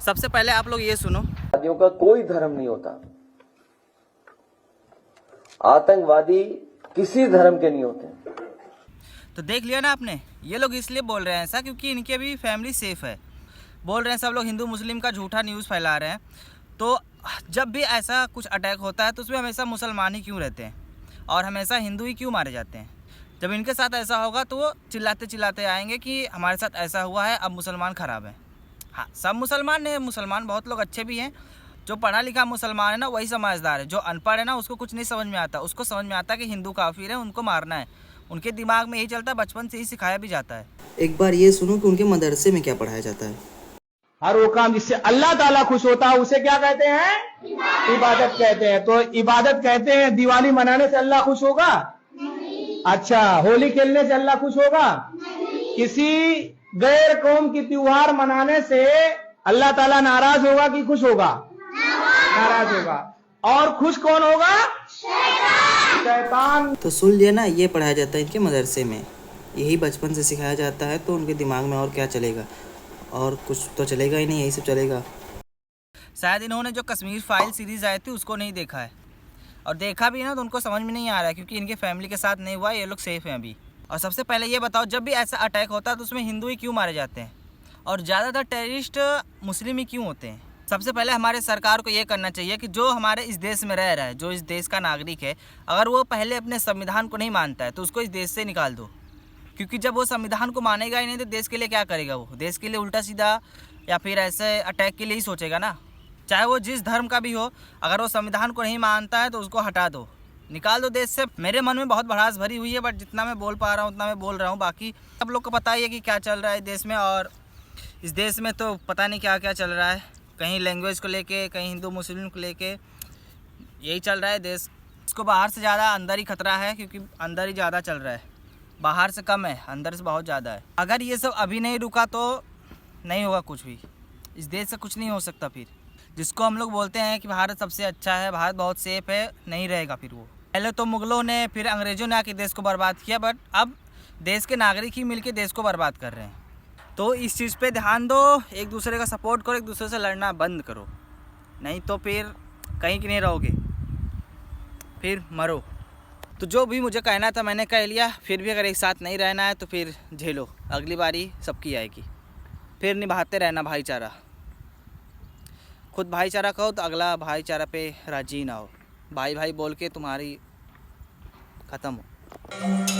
सबसे पहले आप लोग ये सुनो, आतंकवादियों का कोई धर्म नहीं होता। आतंकवादी किसी धर्म के नहीं होते। तो देख लिया ना आपने, ये लोग इसलिए बोल रहे हैं ऐसा क्योंकि इनकी अभी फैमिली सेफ है। बोल रहे हैं सब लोग हिंदू मुस्लिम का झूठा न्यूज़ फैला रहे हैं। तो जब भी ऐसा कुछ अटैक होता है तो उसमें हमेशा मुसलमान ही क्यों रहते हैं और हमेशा हिंदू ही क्यों मारे जाते हैं। जब इनके साथ ऐसा होगा तो वो चिल्लाते चिल्लाते आएंगे कि हमारे साथ ऐसा हुआ है, अब मुसलमान ख़राब है। हाँ, सब मुसलमान ने मुसलमान बहुत लोग अच्छे भी हैं। जो पढ़ा लिखा मुसलमान है ना वही समझदार है। जो अनपढ़ है ना उसको कुछ नहीं समझ में आता। उसको समझ में आता है कि हिंदू काफिर है, उनको मारना है। उनके दिमाग में यही चलता है, बचपन से ही सिखाया भी जाता है। एक बार ये सुनो कि उनके मदरसे में क्या पढ़ाया जाता है। हर वो काम जिससे अल्लाह ताला खुश होता है उसे क्या कहते हैं? इबादत कहते हैं। तो इबादत कहते हैं दिवाली मनाने से अल्लाह खुश होगा? अच्छा, होली खेलने से अल्लाह खुश होगा? किसी गैर कौम की त्योहार मनाने से अल्लाह ताला नाराज होगा कि खुश होगा? नाराज होगा। और खुश कौन होगा? शैतान। तो सुन लिया ना, ये पढ़ाया जाता है इनके मदरसे में। यही बचपन से सिखाया जाता है तो उनके दिमाग में और क्या चलेगा, और कुछ तो चलेगा ही नहीं, यही सब चलेगा। शायद इन्होंने जो कश्मीर फाइल सीरीज़ आई थी उसको नहीं देखा है, और देखा भी ना तो उनको समझ में नहीं आ रहा है क्योंकि इनके फैमिली के साथ नहीं हुआ, ये लोग सेफ़ हैं अभी। और सबसे पहले ये बताओ, जब भी ऐसा अटैक होता है तो उसमें हिंदू ही क्यों मारे जाते हैं और ज़्यादातर टेररिस्ट मुस्लिम ही क्यों होते हैं? सबसे पहले हमारे सरकार को ये करना चाहिए कि जो हमारे इस देश में रह रहा है, जो इस देश का नागरिक है, अगर वो पहले अपने संविधान को नहीं मानता है तो उसको इस देश से निकाल दो। क्योंकि जब वो संविधान को मानेगा ही नहीं तो देश के लिए क्या करेगा? वो देश के लिए उल्टा सीधा या फिर ऐसे अटैक के लिए ही सोचेगा ना। चाहे वो जिस धर्म का भी हो, अगर वो संविधान को नहीं मानता है तो उसको हटा दो, निकाल दो देश से। मेरे मन में बहुत भड़ास भरी हुई है, बट जितना मैं बोल पा रहा हूँ उतना मैं बोल रहा हूँ। बाकी सब लोग को पता ही है कि क्या चल रहा है देश में, और इस देश में तो पता नहीं क्या क्या चल रहा है। कहीं लैंग्वेज को लेके, कहीं हिंदू मुस्लिम को लेके, यही चल रहा है देश। इसको बाहर से ज़्यादा अंदर ही खतरा है, क्योंकि अंदर ही ज़्यादा चल रहा है। बाहर से कम है, अंदर से बहुत ज़्यादा है। अगर ये सब अभी नहीं रुका तो नहीं होगा कुछ भी। इस देश से कुछ नहीं हो सकता। फिर जिसको हम लोग बोलते हैं कि भारत सबसे अच्छा है, भारत बहुत सेफ है, नहीं रहेगा फिर वो। पहले तो मुग़लों ने, फिर अंग्रेज़ों ने आके देश को बर्बाद किया, बट अब देश के नागरिक ही मिलके देश को बर्बाद कर रहे हैं। तो इस चीज़ पे ध्यान दो, एक दूसरे का सपोर्ट करो, एक दूसरे से लड़ना बंद करो, नहीं तो फिर कहीं की नहीं रहोगे, फिर मरो। तो जो भी मुझे कहना था मैंने कह लिया। फिर भी अगर एक साथ नहीं रहना है तो फिर झेलो, अगली बारी सबकी आएगी। फिर निभाते रहना भाईचारा। खुद भाईचारा कहो तो अगला भाईचारा पे राजी ना हो। भाई भाई बोल के तुम्हारी ख़त्म हो।